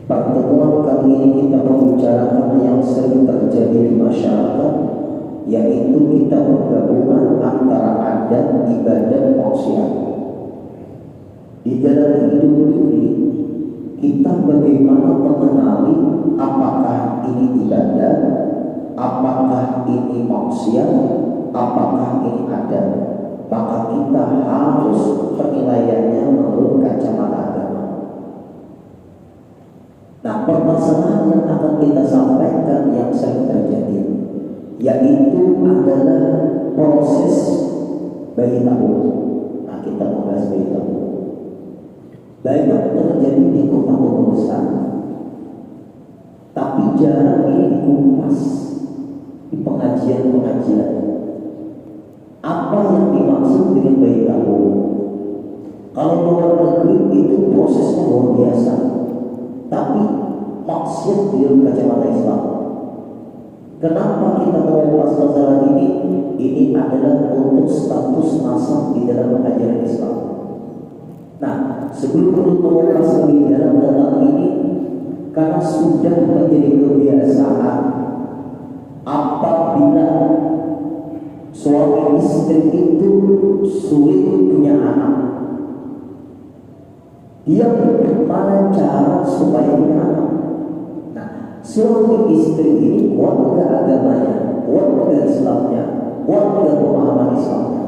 Pertemuan kali ini kita membicarakan yang sering terjadi di masyarakat, yaitu kita menggabungkan antara adat, ibadah, maksiat. Di dalam hidup ini kita bagaimana mengenali apakah ini ibadah, apakah ini maksiat, apakah ini adat. Maka kita harus penilaiannya menurut kacamata agama. Nah, permasalahan yang akan kita sampaikan yang sering terjadi, yaitu adalah proses bayi tabung. Nah, kita membahas bayi tabung. Bayi tabung terjadi di kota-kota besar, tapi jarang ini dikupas di pengajian-pengajian. Apa yang dimaksud dengan bayi tabung? Kalau luar negeri itu prosesnya luar biasa, tapi maksud di kacamata Islam. Kenapa kita mengupas masalah ini? Ini adalah untuk status nasab di dalam ajaran Islam. Nah, sebelum mengupas lebih dalam tentang ini, karena sudah menjadi kebiasaan apabila suami istri itu sulit punya anak, dia bagaimana cara supaya punya anak. Nah, suami istri ini kuat nggak agamanya, kuat nggak Islamnya, kuat nggak pemahaman Islamnya.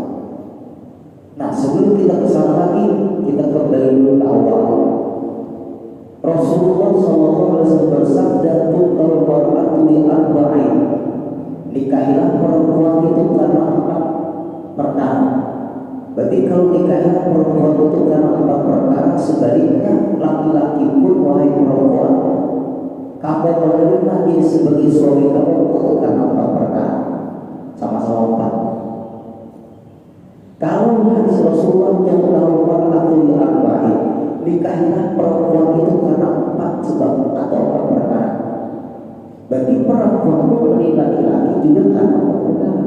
Nah, sebelum kita kesana lagi, kita kembali dulu ke awal. Rasulullah SAW bersabda, "Tuqal mar'atu li arba'in." Nikahilah perempuan itu karena 4 perkara. Berarti kalau nikahilah perempuan itu karena 4 perkara, sebaliknya laki-laki pun, wahai perempuan, kamu menerima dia sebagai suami kamu untuk karena 4 perkara, sama-sama 4. Kalau hadis Rasulullah yang tahu mar'atu li arba'in, nikahilah perempuan itu karena 4 sebab atau 4 perkara. Berarti perempuan pun laki-laki juga karena 4 perkara.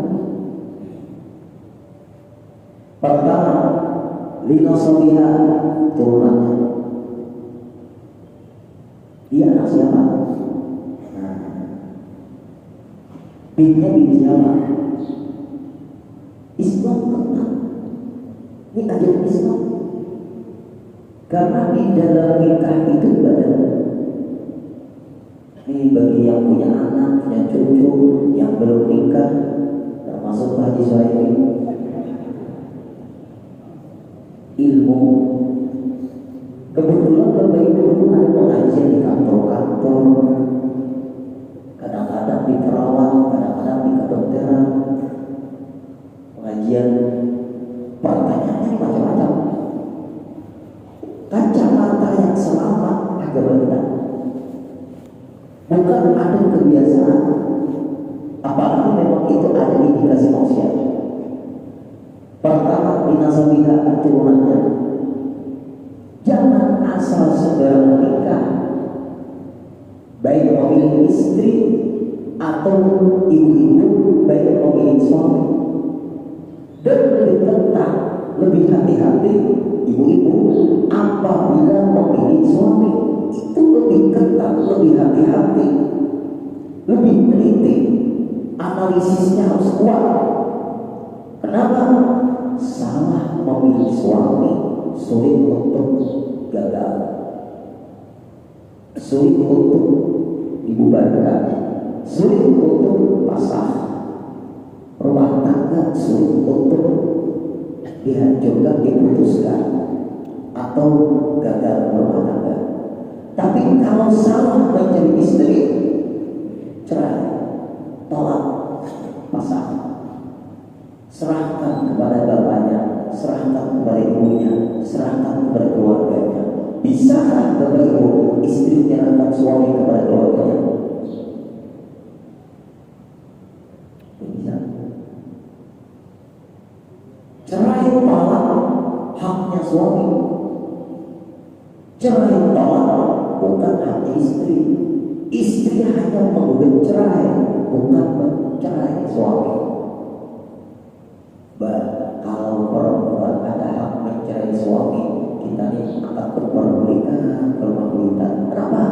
Pertama, linasabiha, turunannya. Dia anak siapa? Nah, binnya bin siapa? Islam ketat. Ini ajaran Islam. Karena di dalam nikah itu ibadah. Ini bagi yang punya anak, punya cucu, yang belum nikah, termasuk haji saya ini, ilmu. Kebetulan Bapak Ibu dulu ada pengajian di kantor-kantor, kadang-kadang di perawat, kadang-kadang di kedokteran. Pengajian, pertanyaannya macam-macam. Kacamata yang selamat agama kita. Bukan ada kebiasaan, apalagi memang itu ada indikasi maksiat. Pertama, binasabiha, turunannya. Jangan asal sembarang nikah, baik memilih istri atau ibu-ibu, baik memilih suami. Dan lebih ketat, lebih hati-hati ibu-ibu apabila memilih suami. Itu lebih ketat, lebih hati-hati, lebih teliti, analisisnya harus kuat. Kenapa? Salah memilih suami sulit untuk gagal, sulit untuk dibubarkan, sulit untuk pasrah, rumah tangga sulit untuk dihancurkan, diputuskan, atau gagal rumah tangga. Tapi kalau salah menjadi istri, cerai, tolak, pasang, serahkan kepada bapaknya, serahkan kepada ibunya, serahkan kepada keluarganya. Bisakah Bapak Ibu istri menyerahkan suami kepada keluarganya? Bisa. Cerai tolak haknya suami. Cerai tolak bukan haknya istri. Istri hanya menggugat cerai, bukan mencerai suami. Kalau perempuan ada hak mencerai suami, kita ini akan berperbulikan, berperbulikan. Kenapa?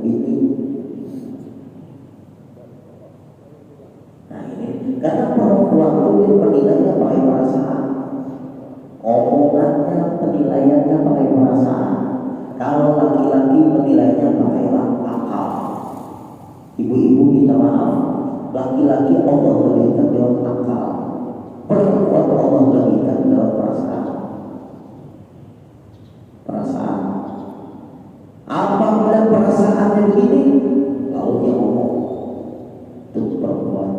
ini. Nah ini karena perempuan itu penilaiannya pakai perasaan, omongannya penilaiannya pakai perasaan. Kalau laki-laki penilaiannya pakai akal. Ibu-ibu minta maaf, laki-laki Allah berikan lewat akal, perempuan Allah berikan lewat perasaan. Perasaan. Apabila perasaannya begini, lalu dia ngomong itu perempuan.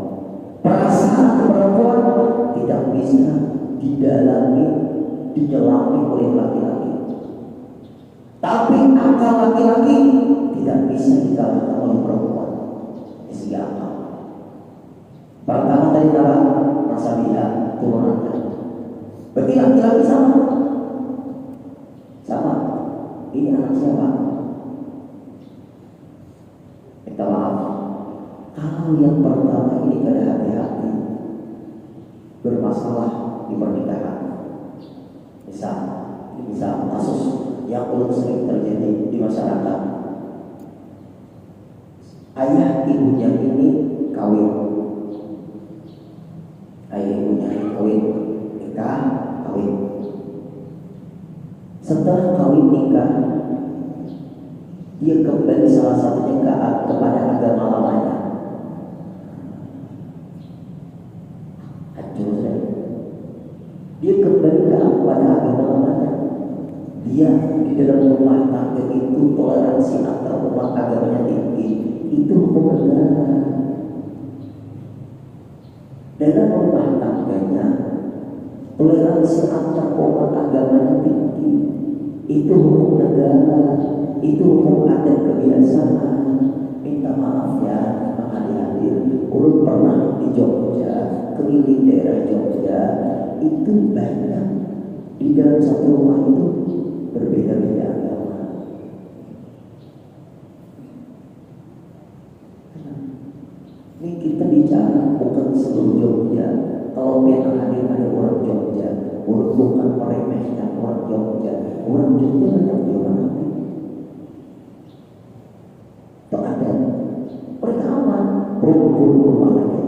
Perasaan perempuan tidak bisa didalami, dinyelami oleh laki-laki. Tapi akal laki-laki tidak bisa dikalahkan oleh perempuan. Segi akal. Pertama tadi apa? Rasa dia turunannya. Berarti laki-laki sama. Sama. Ini anak siapa? Minta maaf. Kalau yang pertama ini kada hati-hati, bermasalah di pernikahan. Misal kasus yang belum sering terjadi di masyarakat. Ayah ibunya ini kawin. Ayah ibunya kawin, nikah, kawin. Setelah kawin nikah, dia kembali salah satunya kepada agama lamanya. Dia kembali kepada agama lamanya. Dia di dalam rumah tangga itu toleransi antar umat agamanya tinggi. Itu hukum negara. Dalam rumah tangganya toleransi antar umat agamanya tinggi. Itu hukum negara. Itu hukum adat kebiasaan. Minta maaf ya, hadir. Ulun pernah di Jogja, keliling daerah Jogja, itu banyak di dalam satu rumah itu berbeda-beda agama. Ini kita bicara bukan seluruh Jogja. Kalau yang hadir ada orang Jogja, bukan meremehkan orang Jogja. Orang Jogja banyak di mana? Tak ada. Pertama, rukun rumahnya.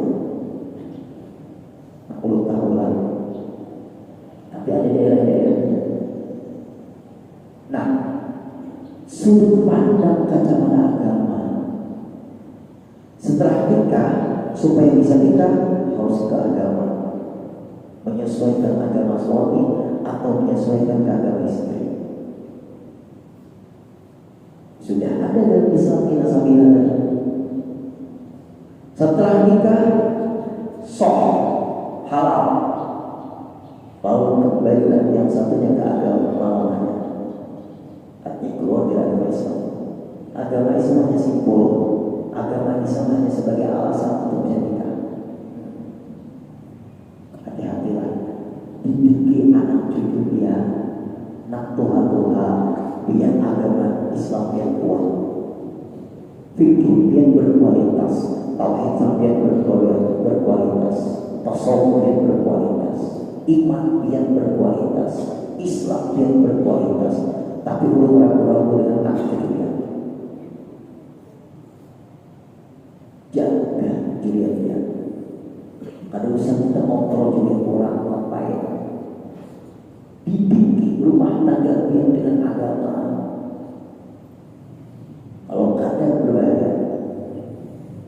Aku tahu lah. Tapi ada daerah-daerahnya. Nah, sudut pandang kacamata agama. Setelah nikah, supaya bisa nikah harus ke agama, menyesuaikan agama suami atau menyesuaikan ke agama istri. Sudah ada dalam Islam inasabilah. Setelah nikah, sah, halal. Lalu kembalilah yang satunya ke agama lamanya. Artinya keluar dari agama Islam. Agama Islam hanya simpul. Agama Islam hanya sebagai alasan untuk menikah. Hati-hatilah. Dididik anak cucu dia, nak Tuhan biar agama Islam yang kuat. Fikih yang berkualitas, tauhid yang berkualitas, tasawuf yang berkualitas, iman yang berkualitas, Islam yang berkualitas. Tapi belum ragu-ragu dengan takdirnya. Jaga diri dia. Kadang usah kita kontrol diri orang ngapain. Dibikin rumah tangga dia dengan agama. Kalau kadang berbahaya.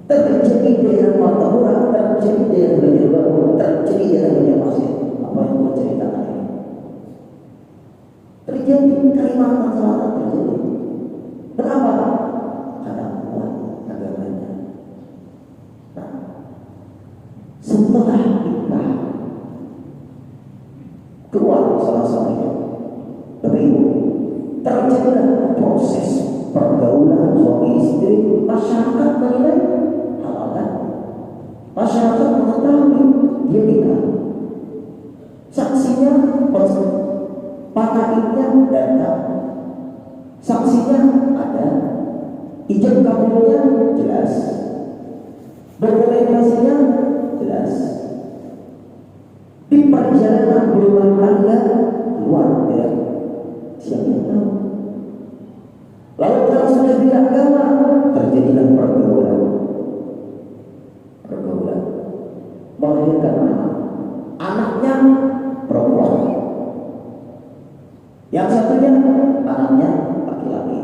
Terjadi daerah Matahura, terjadi daerah Banjarbaru, terjadi daerah Banjarmasin. Apa yang mau ceritakan ini? Terjadi Kalimantan Selatan terjadi. Kenapa? Karena kuat agamanya. Nah, setelah nikah keluar salah satunya, Bapak Ibu, terjadilah proses pergaulan suami istri. Masyarakat menilai halal kan? Masyarakat mengetahui dia nikah. Saksinya panaiknya datang. Saksinya ada. Ijab kabulnya jelas. Dokumentasinya jelas. Di perjalanan berumah tangga keluar dari siapa yang tahu. Lalu kalau sudah beda agama, terjadilah pergaulan, melahirkan anak. Anaknya perempuan, yang satunya anaknya laki-laki.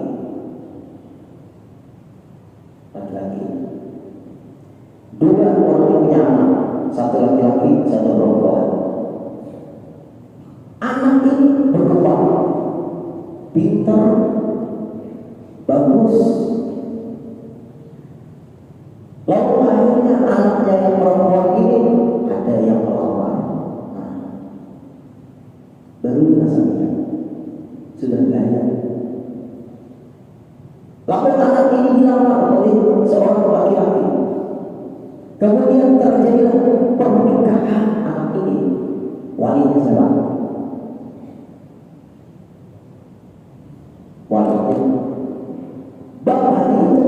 Dua orang punya anak, satu laki-laki, satu perempuan. Anak ini berkembang, pintar, bagus. Lalu akhirnya anaknya yang perempuan ini ada yang melamar. Baru dirasanya sudah kaya. Lalu anak ini dilamar oleh seorang laki-laki. Kemudian terjadilah pernikahan anak ini. Walinya siapa? Walinya bapaknya itu.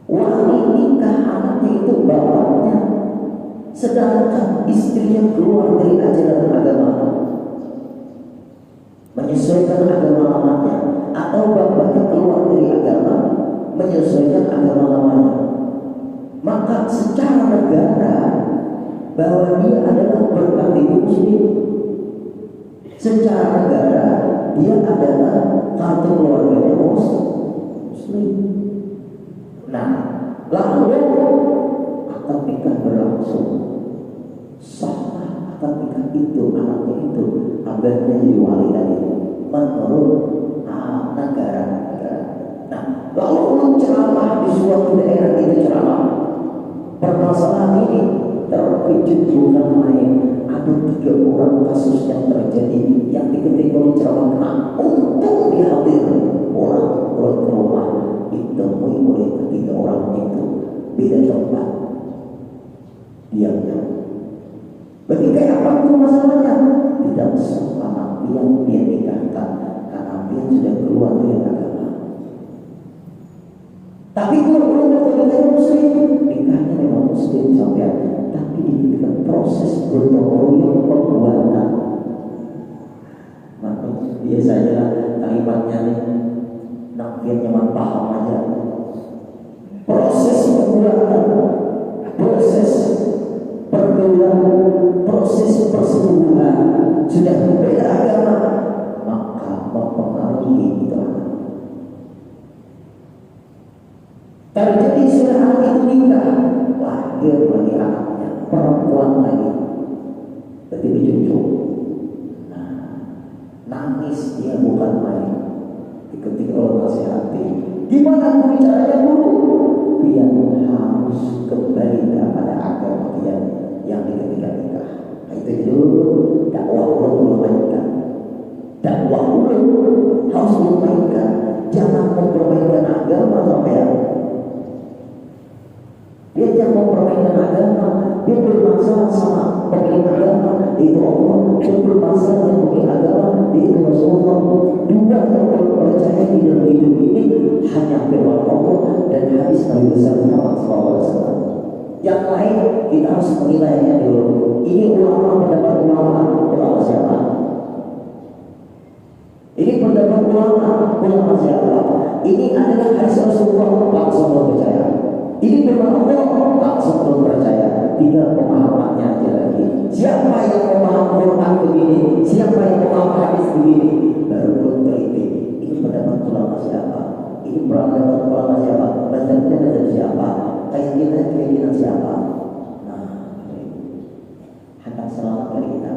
Wali nikah anaknya itu bapaknya. Sedangkan istrinya keluar dari ajaran agama, menyesuaikan agama lamanya, atau bapaknya keluar dari agama, menyesuaikan agama lamanya. Maka secara negara bahwa dia adalah berktp muslim, secara negara dia adalah kartu keluarganya muslim. Nah, lalu akad nikah berlangsung, sah akad nikah itu, anaknya itu agamanya jadi wali tadi menurut negara. Nah, lalu ceramah di suatu daerah itu ceramah. Permasalahan ini terkejut bukan main. Ada 3 orang kasus yang terjadi yang diketik oleh ceramah. Untung dihadir orang ke rumah, ditemui oleh 3 orang itu beda tempat diamnya. Berarti apa itu masalahnya? Tidak sama yang dia nikahkan karena dia sudah keluar dari agama. Tapi kalau nikahnya muslim, nikahnya memang muslim sampai, tapi diberikan proses gotong royong perbuatan. Maka biasanya kalimatnya nih, nak biar nyaman paham aja. Proses perbuatan, proses pergaulan, proses persetubuhan sudah berbeda agama, maka mempengaruhi itu anak. Terjadi sudah anak itu nikah, lahir lagi anaknya, perempuan lagi, ketika cucu. Nangis dia bukan main. Ketika Allah nasihati, gimana aku bicaranya dulu? Biar harus kembali kepada agama dia yang ketika nikah. Itu dulu dakwah belum mainkan. Dakwah dulu harus memainkan. Jangan mempermainkan agama sampai. Dia jangan mempermainkan agama. Dia bermasalah sama pemilik agama, itu Allah. Dia bermasalah dengan pemilik agama, itu Rasulullah. Dua yang percaya di dalam hidup ini hanya firman Allah dan hadis Nabi besar Muhammad SAW. Yang lain kita harus menilainya dulu. Ini ulama, pendapat ulama siapa? Ini pendapat ulama siapa? Ini adalah hadis Rasulullah, langsung percaya. Ini firman Allah, langsung percaya. Tinggal pemahamannya aja lagi. Siapa yang memaham Quran begini? Siapa yang memaham hadis begini? Baru teliti. Ini pendapat ulama siapa? Ini pendapat ulama siapa? Mazhabnya mazhab siapa? Keyakinan siapa? Nah, hendak selamat dari kita.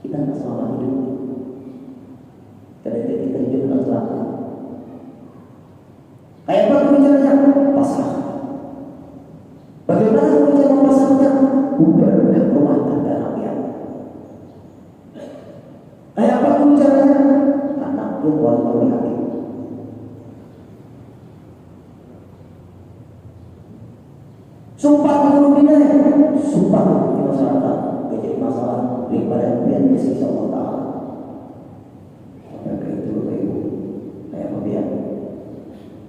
Kita hendak selamat hidup. Karena kita hidup hendak selamat. Kayak apa bicaranya? Pasrah. Bagaimana bicara pasrahnya? Bubar dan rumah tangga rakyat. Kayak apa bicaranya? Anak pun wali hati. Sumpah menurunnya, sumpah di masyarakat menjadi masalah daripada biar disiksa Allah Ta'ala. Maka itu kayak apa biar?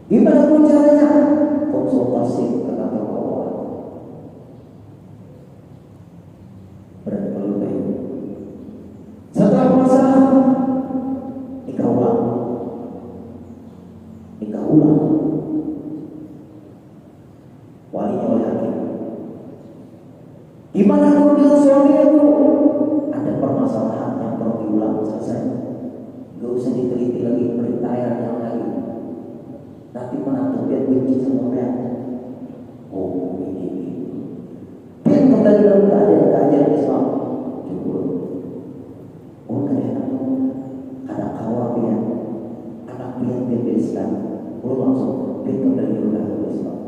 Gimana pun caranya? Konsultasi ke kantor keuangan. Berarti perlu kayak setelah masalah nikah ulang, benci sama Pian. Oh ini. Pian kembali dalam keadaan Islam. Cukup. Oh ternyata anak kawal Pian, anak Pian Islam. Oh langsung Pian kembali dalam keadaan Islam.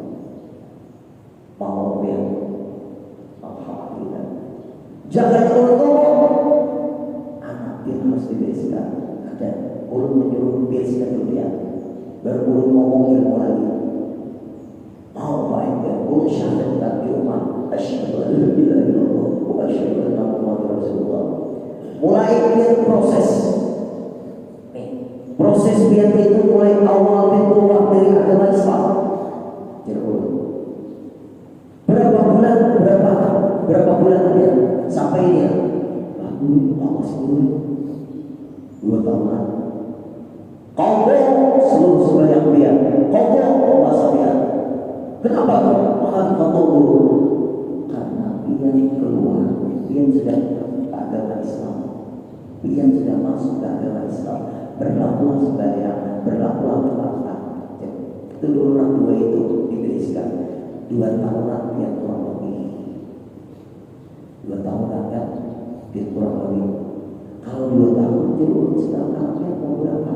Mau Pian, alhamdulillah. Jangan ngomong. Anak Pian harus dibebaskan. Dan ulun menyuruh bebaskan dulu ya. Baru ulun ngomong ilmu lagi. Mau baik ya, ulun syahadat di rumah. Asyhadu an la ilaha illallah wa asyhadu anna Muhammadar Rasulullah. Mulai Pian proses. Proses Pian itu mulai awal Pian keluar dari agama Islam. Berapa bulan dia sampai dia? Lama sekali. 2 tahunan. Kau seluruh sembahyang dia. Kau puasa dia. Kenapa? Maka kau dulu. Karena dia keluar. Dia sudah agama Islam. Dia sudah masuk ke agama Islam. Berlakulah sembahyang, berlakulah puasa. Itu dulu orang dua itu diberikan 2 tahunan dia kurang lebih. 2 tahunan kan dia kurang lebih. Kalau 2 tahun jadi sedang anaknya mau berapa?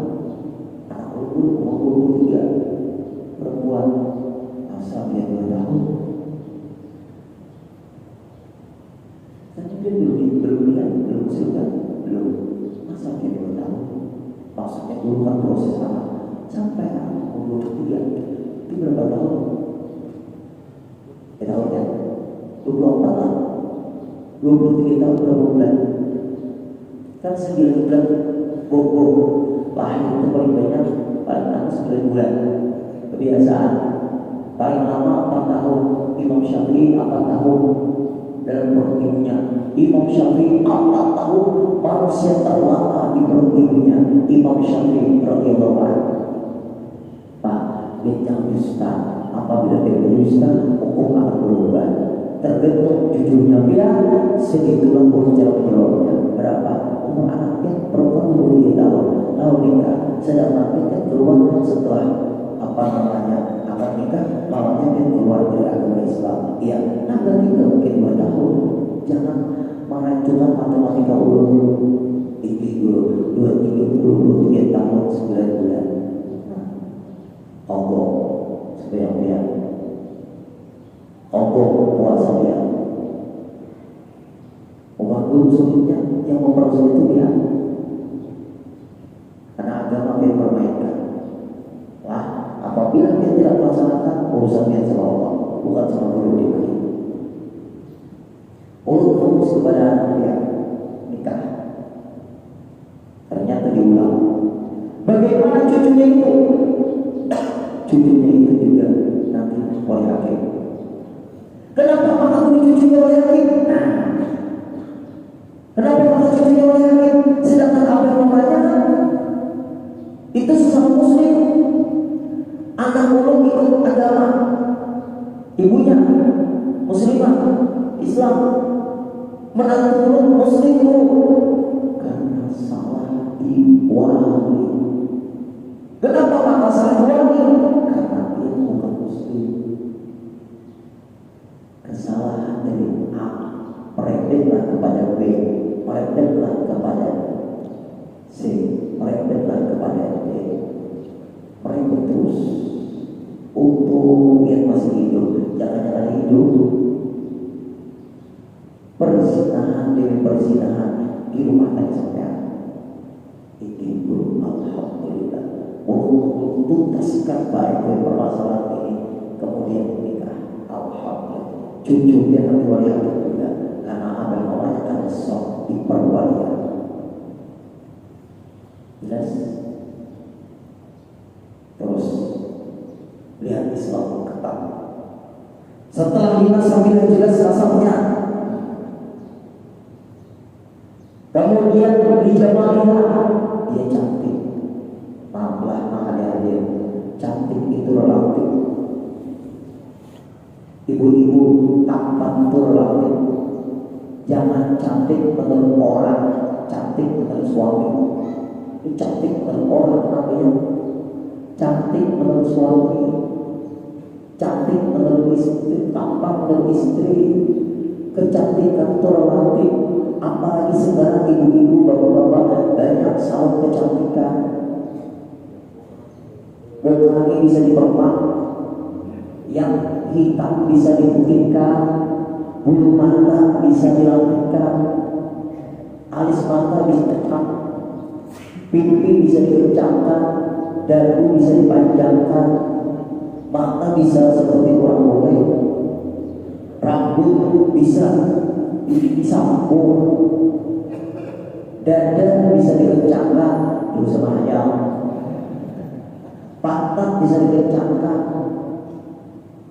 Anak ulun mau 23 perempuan. Asal dia 2 tahun. Tapi dia belum sudah belum. Masa dia 2 tahun? Maksudnya dulu kan proses anak sampai anak umur 23. Itu berapa tahun? Ya tahun ya? 24 tahun. 23 tahun berapa bulan? Kan 9 bulan bobo. Lahir itu paling banyak paling 9 bulan. Kebiasaan. Paling lama 4 tahun. Imam Syafi'i 4 tahun dalam perut ibunya. Imam Syafi'i 4 tahun manusia terlama di perut ibunya. Imam Syafi'i radhiyallahu anhu. Pak, dia jangan dusta. Apabila dia berdusta, hukum akan berubah. Tergantung jujurnya dia, segitulah cara menjawabnya. Berapa? Umur anaknya perempuan 23 tahun, lalu nikah. Sedang nanti keluar setelah akan nikah, malamnya dia keluar dari agama Islam. Iya, nah berarti mungkin 2 tahun. Jangan merancungkan matematika ulun. Ini dulu 23 tahun 9 bulan. Allah sebayang-bayang. Allah puasa dia. Umat guru sulitnya yang mempersulit itu dia. Karena agama yang permainkan. Lah, apabila dia tidak melaksanakan urusan dia sama Allah, bukan sama guru dia. Ulun fokus kepada anak dia nikah. Ternyata diulang. Bagaimana cucunya itu? Cucunya itu juga nanti oleh hakim. Kenapa maka cucunya oleh hakim? Kenapa maka cucunya oleh hakim? Sedangkan apa yang mempertanyakan itu sesama muslim. Anak ulun ikut agama ibunya muslimah Islam, menantu ulun muslim karena salah wali. Kenapa maka salah wali? Karena dia bukan muslim. Kesalahan dari A merembetlah kepada B, merembetlah kepada C, merembetlah kepada D, merembet terus untuk yang masih hidup. Jangan-jangan hidup perzinahan demi perzinahan di rumah tangga sampean. Ini belum alhamdulillah untuk tuntaskan baik dari permasalahan ini, kemudian menikah. Alhamdulillah. Cucunya nanti wali juga karena abang mamanya kan sok di perwalian. Jelas. Terus lihat Islam ketat. Setelah lima sambil jelas rasanya, kemudian dijamalilah, dia cantik. Maaflah makanya dia cantik itu relatif. Ibu-ibu tampan itu relatif. Jangan cantik menurut orang, cantik menurut suami. Ini cantik menurut orang namanya. Cantik menurut suami cantik menurut istri, tampan menurut istri, kecantikan itu relatif. Apalagi sekarang ibu-ibu, bapak-bapak banyak salon kecantikan. Mukanya bisa dipermak, yang hitam bisa diputihkan, bulu mata bisa dirapikan, alis mata bisa dicetak, pipi bisa dikencangkan, dagu bisa dipanjangkan, mata bisa seperti orang boleh, rambut bisa disambung, dada bisa dikencangkan, itu semayang, pantat bisa dikencangkan.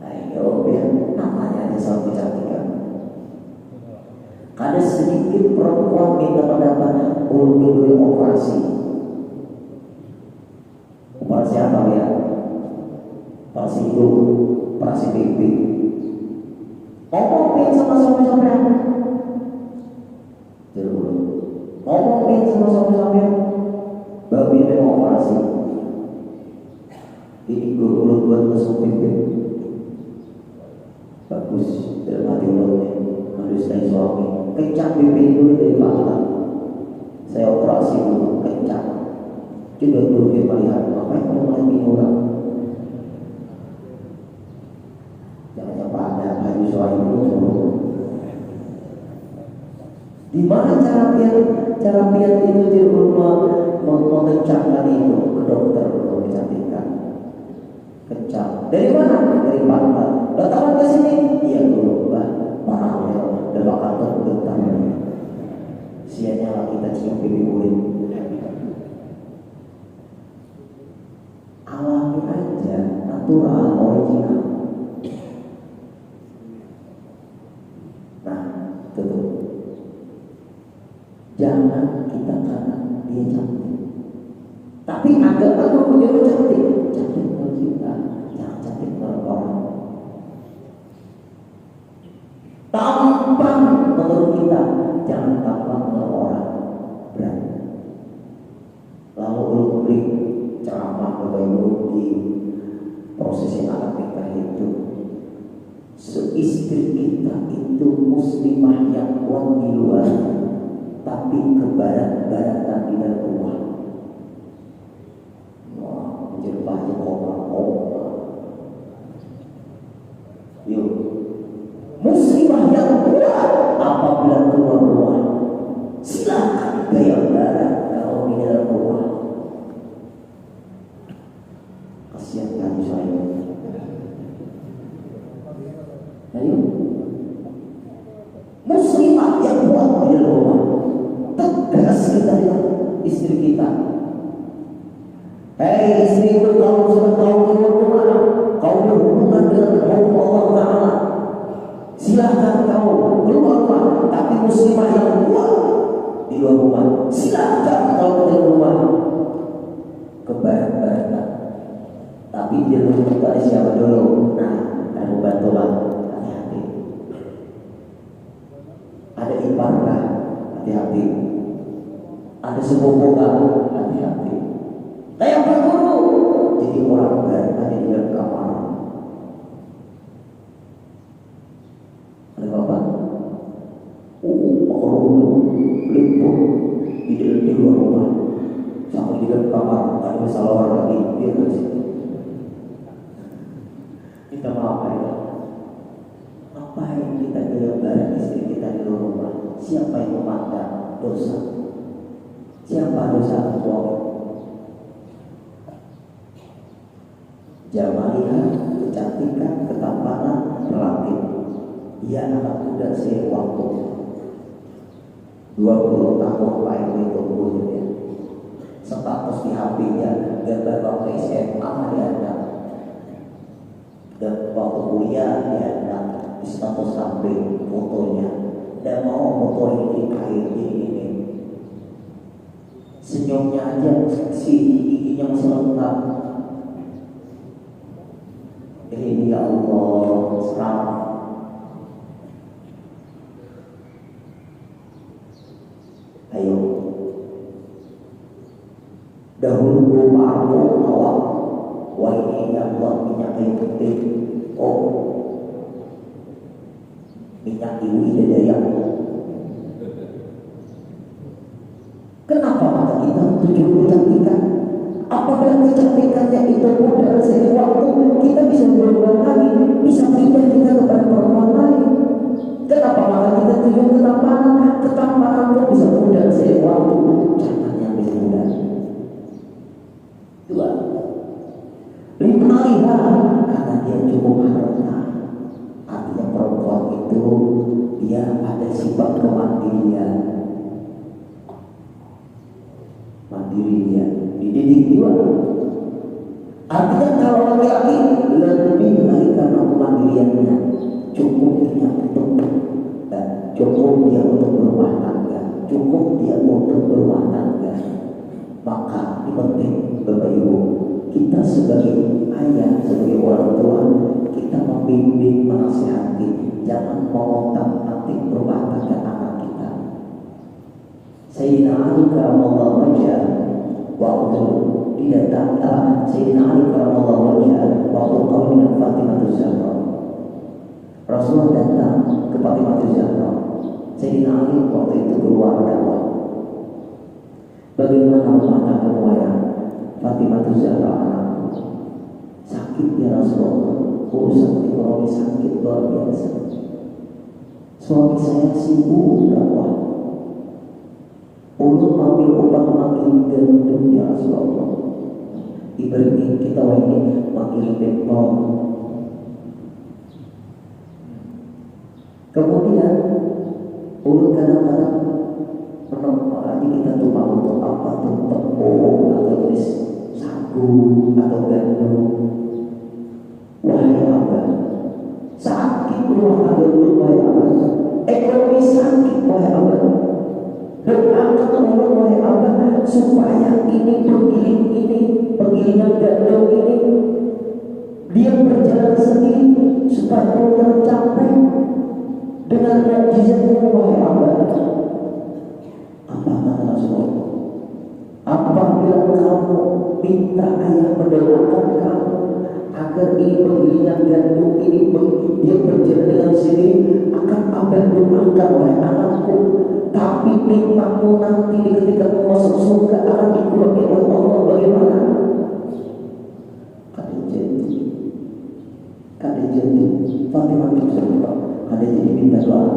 Ayo biar namanya selalu kecantikan. Ada sedikit perempuan minta pendapat untuk operasi. Operasi apa ya? Operasi hidung, operasi pipi. Ngomongin sama suami-suamian. Dulu ngomongin sama suami-suamian. Babi memang operasi. Ini guru buat masuk pimpin. Bagus dalam hati ulangnya. Manusia suami kencang pimpin dulu dari mata. Saya operasi dulu kencang. Coba dulu dia melihat apa yang mau melihat orang. Jangan sampai ada baju suami dulu. Di mana cara pian itu di rumah mengencangkan itu ke dokter untuk kecantikan. Kencang. Dari mana? Dari pantat. Datang ke sini. Iya dulu, paralel dan bakal tergetar. Sianya kita cium pipi kulit. Alami aja, natural, original. Nah, tutup. Jangan kita karena dia cantik. Tapi agak punya cantik. Cantik menurut kita, jangan cantik menurut orang. Tampan menurut kita, jangan tampan menurut orang. Berani. Lalu beri ceramah kepada di prosesi anak nikah itu. Seistri kita itu muslimah yang kuat di luar, tapi kebarat-baratan di dalam rumah. Wah, menjadi baju koma-koma. Yuk, muslimah yang kuat apabila keluar rumah. Silakan gaya barat kalau di dalam rumah. Kasihan kan saya. Ayo, muslimah yang kuat di dalam rumah. Tegas kita dengan istri kita. Hei istri itu, kalau sudah tahu keluar rumah, kau berhubungan dengan Allah Ta'ala, silahkan kau keluar rumah. Tapi muslimah yang kuat di luar rumah, silahkan kau keluar rumah kebarat-baratan. Tapi dia belum ada siapa dulu. Nah, kamu bantulah, hati-hati. Ada iparkah? Hati-hati. Ada sepupu kamu, hati-hati. Kayak berburu, jadi orang barat ada di dalam kamar. Ada bapak? Orang liput di luar rumah, sampai di dalam kamar, ada masalah orang lagi, dia kasih. Kita mau apa ya? Apa yang kita gambar istri kita di luar rumah? Siapa yang memandang dosa? Siapa dosa suami? Jamaliah, kecantikan, ketampanan, relatif. Ia anak muda saya waktu 20 tahun lain itu umurnya. Status di HP-nya gambar waktu SMA dia ada. Dan waktu kuliah dia ada di status HP fotonya. Dan mau foto ini. Senyumnya aja seksi, giginya masih lengkap. Ini ya Allah, serang. Ayo, dahulu ma'amu awak, wa ini ya Allah minyak kayu putih, Oh, minyak iwi dadayang. Kenapa mata kita tujuh kecantikan? Apabila kecantikannya itu mudah seiring waktu, kita bisa berubah lagi, bisa pindah kita kepada perempuan lain. Kenapa mata kita tujuh ketampanan? Ketampanan pun bisa mudah seiring waktu. Jangan yang lebih mudah. Dua, lima karena dia cukup harta. Artinya perempuan itu dia ada sifat kemandirian. Mandiri dia, dididik juga. Artinya kalau laki-laki lebih lagi karena kemandiriannya, cukup dia untuk dan cukup dia untuk berumah tangga, cukup dia untuk berumah tangga. Maka ini penting Bapak Ibu, kita sebagai ayah, sebagai orang tua, kita membimbing, menasihati, jangan mengotak-atik rumah tangga anak kita. Sayyidina Ali karamallahu wajhah waktu didatangi Sayyidina Ali karamallahu wajhah waktu kawin dengan Fatimah Zahra. Rasulullah datang ke Fatimah Zahra. Sayyidina Ali waktu itu keluar dakwah. Bagaimana rumah tanggamu ya Fatimah Zahra anakku? Sakit ya Rasulullah, urusan ekonomi sakit luar biasa. Suami saya sibuk dakwah. Untuk ambil upah makin gendut ya Rasulullah. Ibaratnya kita ini makin bentol. Kemudian urut kadang-kadang menempa aja kita tumpah untuk apa tuh tepung atau jenis sagu atau gandum. Wahai abah, sakit rumah tangga dulu wahai abah. Ekonomi sakit wahai abah. Berangkat tolong wahai abah supaya ini penggilingan gandum ini dia berjalan sendiri supaya tercapai dengan mukjizatmu wahai abah. Apa kata Rasulullah? Apabila kamu minta ayah mendoakan kamu agar ini penggilingan gandum ini dia berjalan dengan sendiri, akan abah doakan wahai anakku. Tapi nikmatmu nanti ketika kamu masuk surga akan dikurangi oleh Allah. Bagaimana? Kada jadi Fatimah Zahra kada jadi minta doa.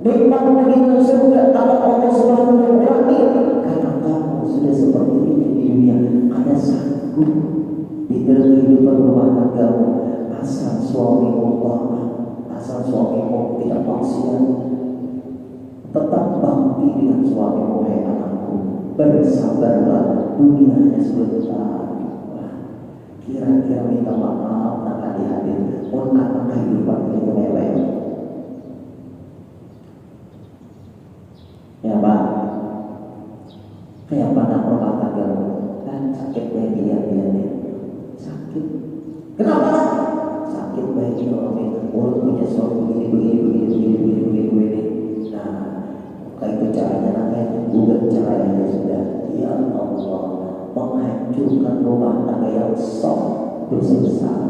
Nikmatmu di surga akan Allah Subhanahu wa taala karena kamu sudah seperti ini di dunia. Ada sanggup di dalam kehidupan rumah tanggamu, asal suamimu taat, asal suamimu tidak maksiat. Tetap bakti dengan suamimu wahai anakku. Bersabarlah, dunia hanya sebentar. Kira-kira minta maaf nak adik-adik pun akan kehidupan itu mewah. Ya Pak, kayak anak rumah tanggamu kan sakitnya dia sakit. Kenapa? Sakit baik ekonomi, mulut punya suami begini. Kayak itu caranya namanya bukan caranya sudah. Ya Allah, menghancurkan rumah tangga yang soft dosa besar.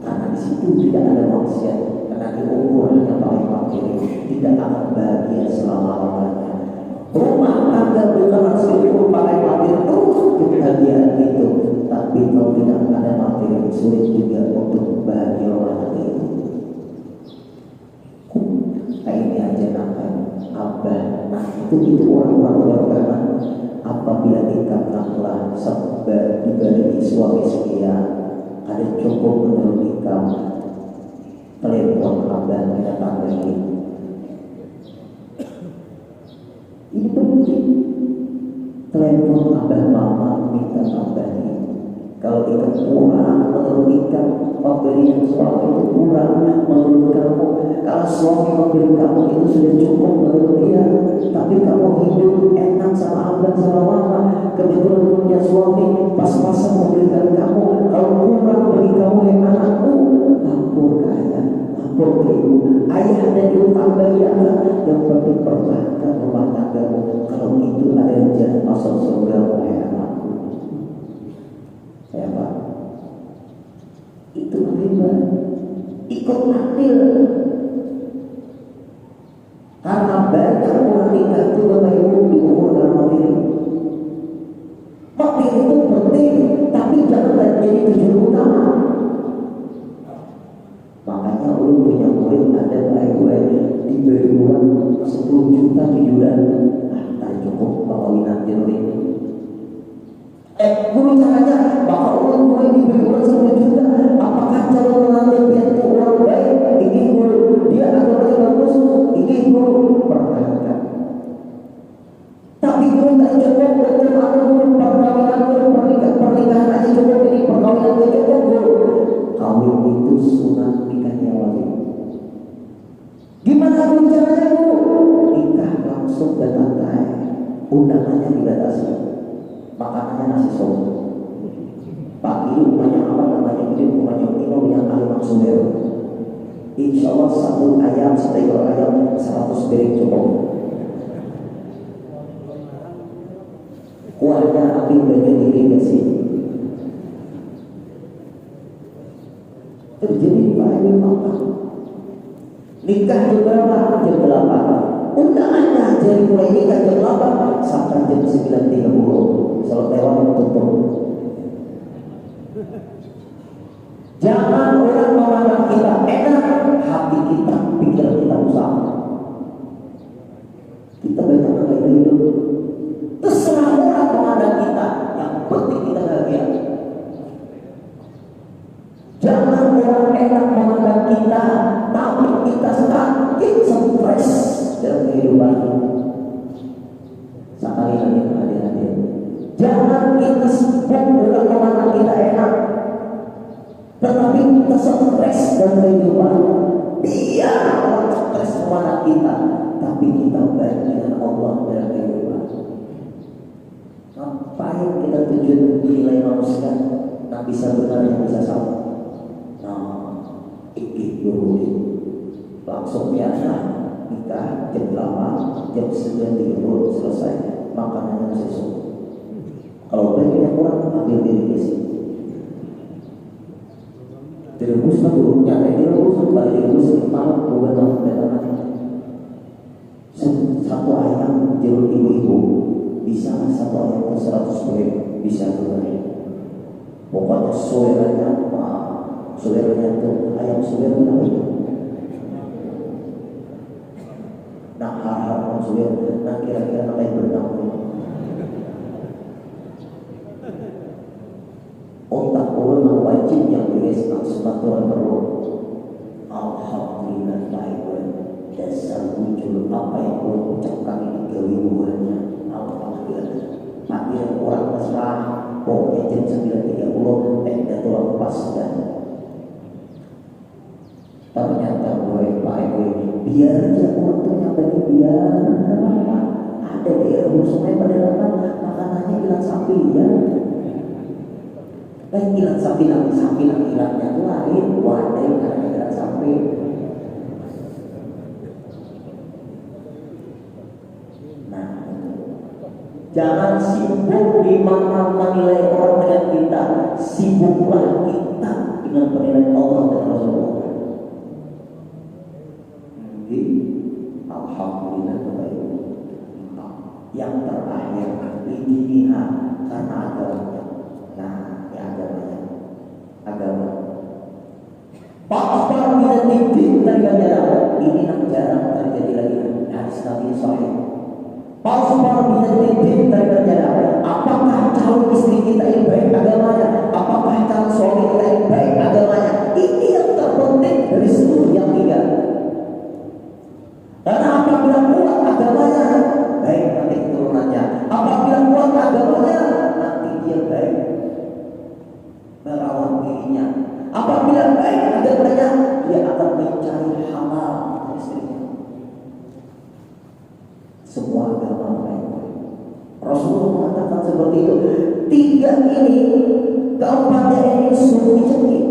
Karena di situ tidak ada maksiat, karena diukur hanya paling fakir, tidak akan bahagia selama-lamanya. Rumah tangga bukan harus diukur pakai fakir terus kebahagiaan itu, tapi kalau tidak ada materi sulit juga untuk bahagia rumah tangga itu. Ini aja namanya abah. Nah itu orang-orang beragama. Apabila kita telah sabar dibalik suami sekian, ada cukup menurut kamu telepon abah kita tambahin. Ini penting. Telepon abah mama minta tambahin. Kalau kita kurang menurunkan pemberian suami itu kurang menurut kamu. Kalau suami memberi kamu itu sudah cukup menurut dia, tapi kamu hidup enak sama abang sama mama, kebetulan punya suami pas-pasan memberikan kamu. Kalau kurang bagi kamu yang anakku, lapor ke ayah, lapor ke ibu. Ayah dan ibu tambah ya yang penting pertahankan rumah tanggamu. Kalau itu ada yang jalan masuk surga wahai anakku. Ya Pak, itu hebat. banyak orang nikah itu Bapak Ibu diukur dalam materi. Materi itu penting, tapi jangan jadi tujuan utama. Makanya ulun punya murid ada Bapak Ibu diberi uang 10 juta di bulan. Tak cukup perkawinan jeruk ini. Guru caranya, bakal ulun mulai diberi uang 10 juta. Apakah cara mengambil biar itu orang baik? Ini guru, dia agamanya bagus. Ini guru pertahankan. Tapi guru tak cukup untuk apa guru perkawinan guru pernikahan aja cukup ini perkawinan aja cukup guru. Kawin itu sunat nikahnya wajib. Gimana guru caranya guru? Nikah langsung bertantai, undangannya dibatasi, makanannya nasi sop. Pagi rumahnya apa namanya ini rumahnya Imam yang ahli maksudnya. Insya Allah satu ayam, satu ekor ayam 100 piring cukup. Kuahnya api bagian diri sih. Terjadi Pak Ibu apa? Nikah jam berapa? Jam 8. Undangannya dari mulai nikah jam 8 sampai jam 9.30. Kalau lewat tutup. Jangan orang memandang kita enak, hati kita, pikiran kita rusak. Kita banyak kayak hidup. Terserah orang memandang kita, yang penting kita bahagia. Jangan orang enak memandang kita, tapi kita sakit, stres dalam kehidupan. Sekali lagi hadir-hadir. Jangan kita sibuk orang memandang kita enak, tetapi kita stres dalam kehidupan. Biar orang stres memandang kita, tapi kita baik dengan Allah dalam kehidupan. Ngapain kita tujuan nilai manusia? Tak bisa benar yang bisa salah. Dulu langsung biasa nikah jam 8, jam 9.30 selesai makanannya sesuai. Kalau baiknya kurang ambil diri sih. Direbus lah dulu, nyata direbus balik direbus malam bukan datang. Satu ayam jeruk ibu-ibu bisa satu ayam 100 piring bisa juga. Pokoknya soalnya saudaranya itu ayam saudara namanya. Nah hal-hal saudara, nah kira-kira apa yang bernama? Otak orang wajib yang direskan sepatuan perlu. Alhamdulillah baik. Dasar muncul apa yang Allah ucapkan ini kewibuannya. Alhamdulillah. Makin orang mesra, pokoknya jam 9.30 dan orang pas dan ternyata gue biar dia waktunya bagi biar kenapa ada daerah musuhnya pedalaman makanannya ilat sapi ya ilat sapi ilatnya itu lain wadah karena ilat sapi. Nah jangan sibuk di mana menilai orang dengan kita, sibuklah kita dengan penilaian Allah dan Rasulullah. Alhamdulillah baik. Yang terakhir idiniha karena agamanya. Nah, ini agama. Pakar bila tidak terjadi ini jarang terjadi lagi. Hadis Nabi Sahih. Pakar bila tidak terjadi. Apakah calon istri kita yang baik agamanya? Apakah calon suami kita yang baik agamanya? Ini yang terpenting dari seluruh yang tiga. Karena apabila kuat agamanya, baik nanti keturunannya. Apabila kuat agamanya, nanti dia baik merawat dirinya. Apabila baik agamanya, dia akan mencari halal istrinya. Semua agama baik. Rasulullah mengatakan seperti itu. Tiga ini, keempatnya ini suruh dicekik.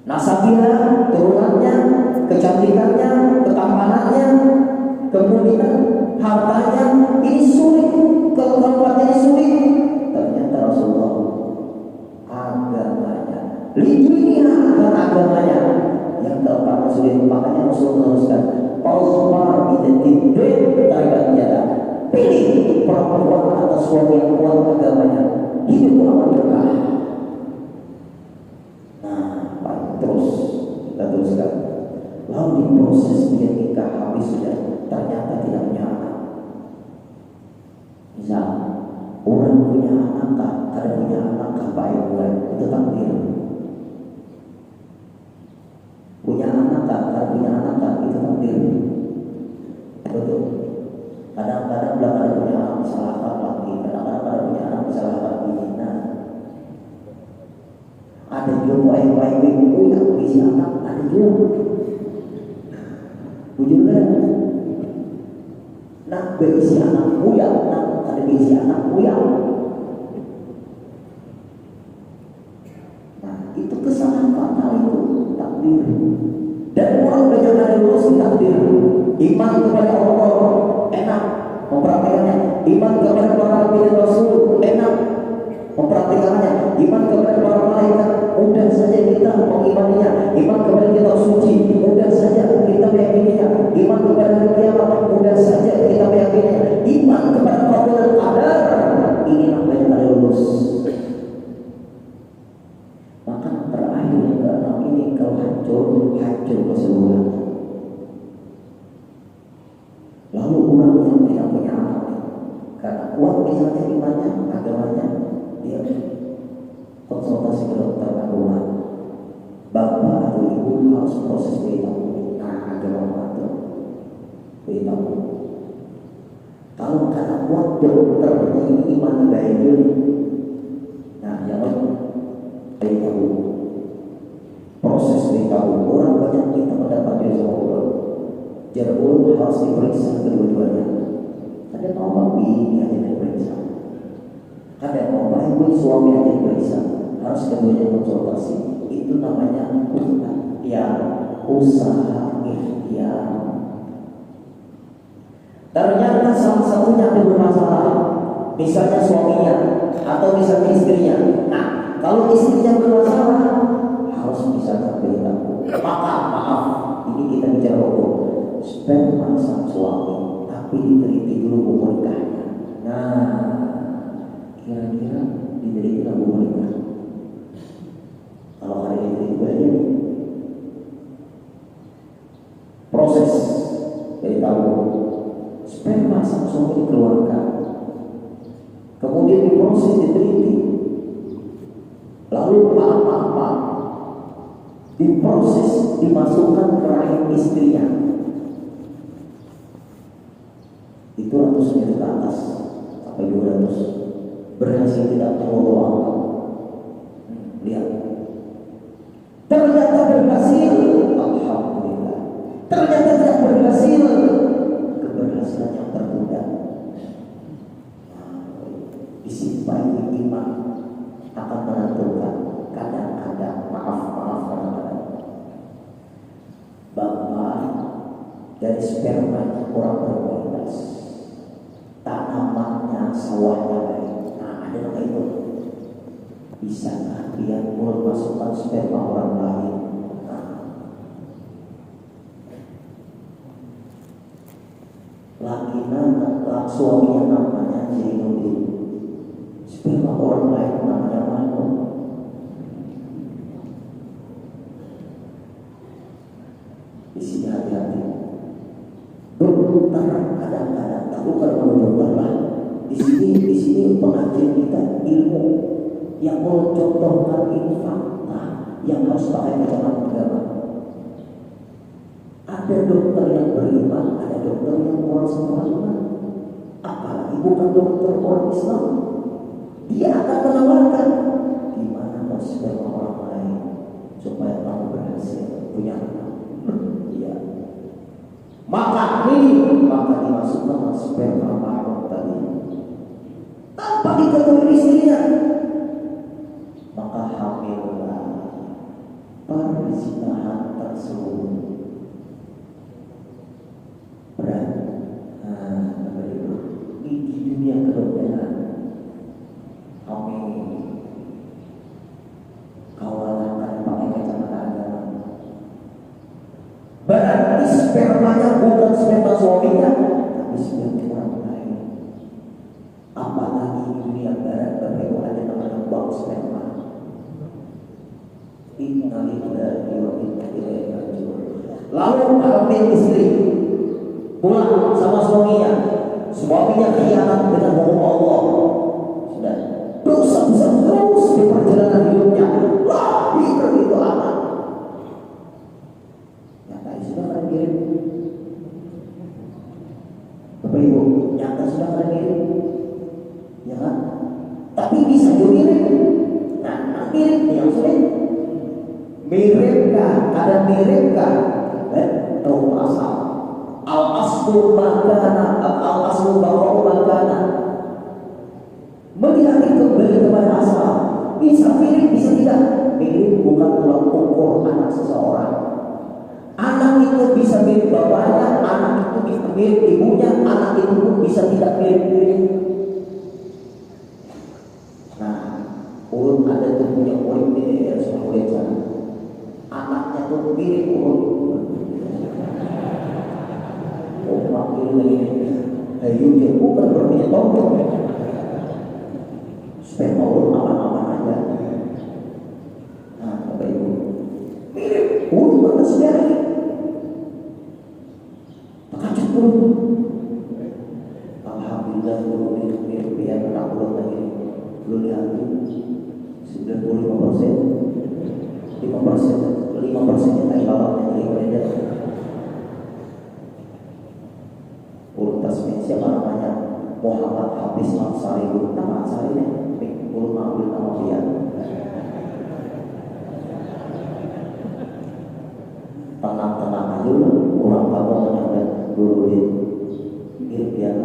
Nasabnya, turunannya, kecantikannya, ketampanannya, kemudian hartanya ini sulit. Kalau keempatnya sulit, ternyata Rasulullah agamanya. Lidiniha karena agamanya. Yang keempatnya sulit, makanya Rasulullah meneruskan. Pausbar suami yang kuat agamanya, hidup aman berkah. Nah, baik, terus kita teruskan. Lalu di proses dia nikah habis sudah ternyata tidak punya anak. Misal orang punya anak kah, kada punya anak kah, baik bukan, itu takdir. Punya anak kah, kada punya anak kah, itu takdir. Betul. Kadang-kadang bilang kada punya anak disalahkan lagi, kadang-kadang kada punya anak disalahkan lagi. Nah, ada juga baik-baik ibu yang berisi anak, ada juga. Bujur kan? Nak berisi anak buyang, nak ada berisi anak buyang. Nah, itu kesalahan fatal, itu takdir. Dan orang banyak ada lulus di takdir. Iman kepada Allah enak mempraktikannya. Iman kepada para nabi dan rasul enak mempraktikannya. Iman kepada para malaikat mudah saja kita mengimaninya. Iman kepada kitab suci mudah saja kita meyakininya. Iman kepada hari kiamat mudah saja kita meyakininya. Iman kepada qadar qadar ini namanya ada lulus. Maka terakhir yang keenam ini kalau hancur keseluruhan. Lalu orang yang tidak punya anak karena kuat misalnya imannya, agamanya, dia konsultasi ke dokter kandungan. Bapak atau ibu harus proses beritahu. Nah, agama itu beritahu. Kalau karena kuat dokternya ini imannya baik ini, nah jangan beritahu. Proses beritahu. Orang banyak kita mendapat dari sama Allah. Jarul harus diperiksa kedua-duanya. Ada mau babi ini aja diperiksa. Ada mau baik suami aja diperiksa. Harus keduanya konsultasi. Itu namanya usaha ikhtiar. Ternyata salah satunya ada bermasalah. Misalnya suaminya atau misalnya istrinya. Nah, kalau istrinya bermasalah harus bisa beritahu. Maka maaf, ini kita bicara hukum. Sperma sang suami, tapi diteliti dulu buku nikahnya. Nah, kira-kira diteliti dulu buku nikah. Kalau hari ini aja proses dari tahu sperma sang suami dikeluarkan, kemudian diproses, diteliti, lalu apa-apa diproses, dimasukkan ke rahim istrinya. Itu 100 meter ke atas sampai 200 berhasil tidak terlalu. Lihat, ternyata berhasil. Alhamdulillah. Ternyata tidak berhasil. Keberhasilan yang tertunda. Disimpan di iman akan menentukan. Kadang-kadang maaf kadang-kadang bapak dari sperma kurang berkualitas. Tanamannya, sawahnya baik. Nah, ada nama itu. Bisakah dia mulai masukkan sperma orang lain? Nah, laki suaminya namanya Jainuddin. Sperma orang lain namanya Manu. Di sini hati-hati. Dokter kadang-kadang tahu kalau dokter lah. Di sini pengajian kita ilmu yang mau contohkan ini fakta yang harus pakai kacamata agama. Ada dokter yang beriman, ada dokter yang orang sempurna. Apalagi bukan dokter orang Islam, dia akan menawarkan gimana mau sperma orang lain supaya kamu berhasil punya anak. Iya. Maka dimasukkan sperma marok tadi tanpa diketahui istrinya. Maka hamillah perzinahan tersebut. Berat. Di dunia kedokteran hamil kawalan pakai kacamata agama. Berarti spermanya bukan sperma suaminya, tapi sperma orang lain. Apalagi keluar sperma. Innalillahi wa inna ilaihi raji'un. Lalu hamil istri pulang sama suaminya, suaminya khianat dengan bohong Allah. Sudah dosa besar terus di perjalanan hidupnya. Lahir itu anak. Nyata sudah kalian kirim, Bapak Ibu, nyata sudah kalian kirim, ya kan? Tapi bisa juga mirip. Nah, mirip yang sulit. Miripkah? Ada miripkah? Tahu asal. Al aslu makana, al aslu baqa'u makana. Melihat kembali kepada asal. Bisa mirip, bisa tidak. Mirip bukan tulang punggung anak seseorang. Anak itu bisa mirip bapaknya, anak itu bisa mirip ibunya, anak itu pun bisa tidak mirip-mirip. Nah, urut ada tuh punya murid di daerah Sumawuri sana. Anaknya tuh mirip urut. Oh, makin lagi. Ayo dia bukan berpunya tombol. Supaya urut aman-aman aja. Nah, Bapak Ibu, mirip urut mana sejarah? Takacuk urut. Alhamdulillah urut mirip biar anak urut lagi. Belum diambil 95%, 5% yang bawahnya dari beredar. Urutas siapa namanya? Muhammad Hafiz Ansari. Nama Ansari nih, belum ambil nama dia. Tenang-tenang aja, orang kamu menyangka guru ini biar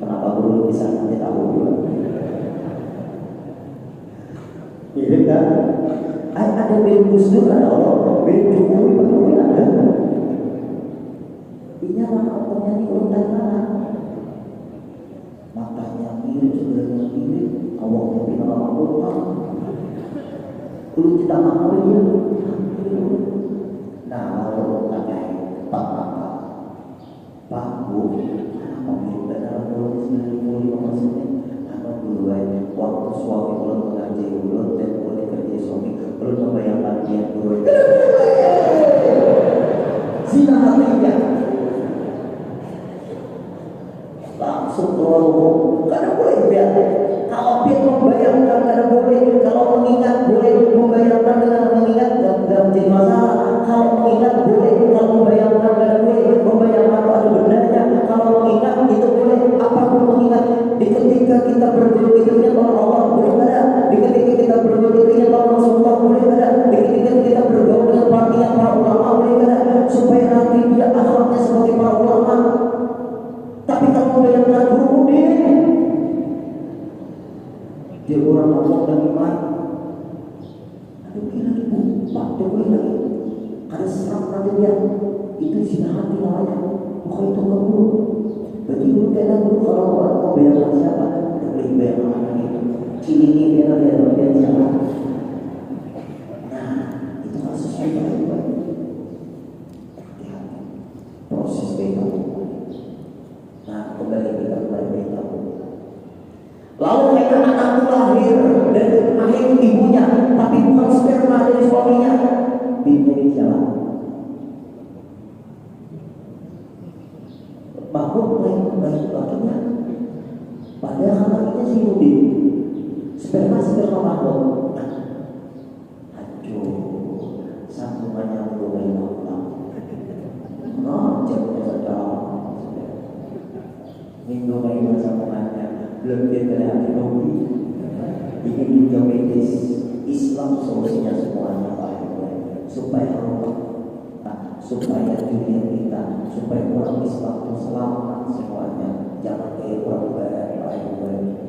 kenapa guru bisa nanti tahu juga. Mirip kan? Ada mirip Gus Dur, ada orang mirip Jokowi ada. Ini mana otaknya nih urutan mana? Matanya mirip, sebenarnya mirip, awalnya pindah lama orang. Kulit kita mahal dia. Nah, lalu tanya Pak Bu, kenapa mirip dalam tulis 95%? Apa dulu waktu suami belum mengaji belum dan boleh kerja suami belum membayangkan dia dulu. Zina hatinya langsung keluar rumah. Karena boleh biar kalau dia membayangkan karena boleh, kalau mengingat boleh, membayangkan dengan mengingat tidak menjadi masalah. Kalau mengingat boleh, kalau membayangkan karena boleh, membayangkan ada benarnya. Kalau mengingat itu boleh, apapun mengingat. Di ketika kita berdoa itu ingat Allah boleh ada. Di ketika kita berdoa itu ingat Rasulullah boleh ada. Di ketika kita berdoa dengan para ulama boleh ada. Supaya nanti dia akhlaknya seperti para ulama. Tapi kalau membayangkan guru dia orang Allah dan iman. Aduh kira ibu, Pak Jokowi lagi. Ada serap nanti dia. Itu zina hati namanya. Bukan itu guru. Bagi guru kena guru kalau orang mau bayangkan siapa, boleh bayangkan anak itu. Cini dia siapa. Nah, itu kasus juga. Hati-hati. Proses bayangkan. Nah, kembali kita bayangkan. Lalu mereka anak itu lahir dari rahim ibunya, tapi bukan sperma dari suaminya. Bibirnya jalan. Makhluk lain lakinya. Padahal anaknya si Yudi. Sperma makhluk. Aduh, sambungannya mulai malam. Jamnya saja. Minggu ini sambungannya. Belum dia hati hobi. Ini dunia medis. Islam solusinya semuanya baik. Supaya supaya dunia kita, supaya orang Islam itu selamat semuanya. Jangan kayak orang baik.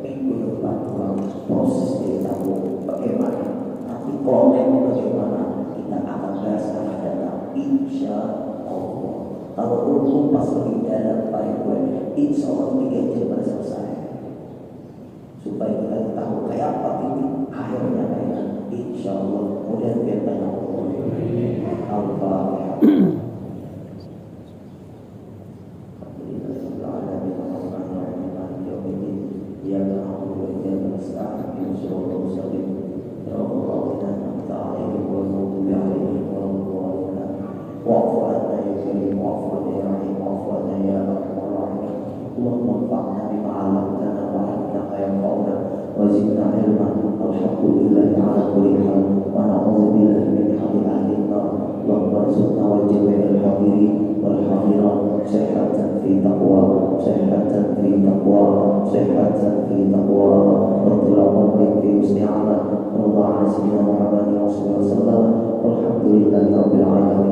Minggu depan proses kita tahu bagaimana. Nanti problem bagaimana kita akan bahas akan datang. Insya Allah. Kalau hukum pas lebih dalam baik, insya Allah 3 jam selesai. Supaya kita tahu kayak apa ini akhirnya kayak insya Allah mudah biar banyak Allah. عفوا يا رحيم عفوا يا أرحم الراحمين. اللهم انفعنا بما علمتنا وعلمنا ما ينفعنا وزدنا علما. الحمد لله على كل حال ونعوذ بالله من حال أهل النار. اللهم ارزقنا وجميع الحاضرين والحاضرات صحة في تقوى، صحة في تقوى، صحة في تقوى، وطول عمر في حسن عمل. وارض عن سيدنا محمد صلى الله عليه وسلم. والحمد لله رب العالمين.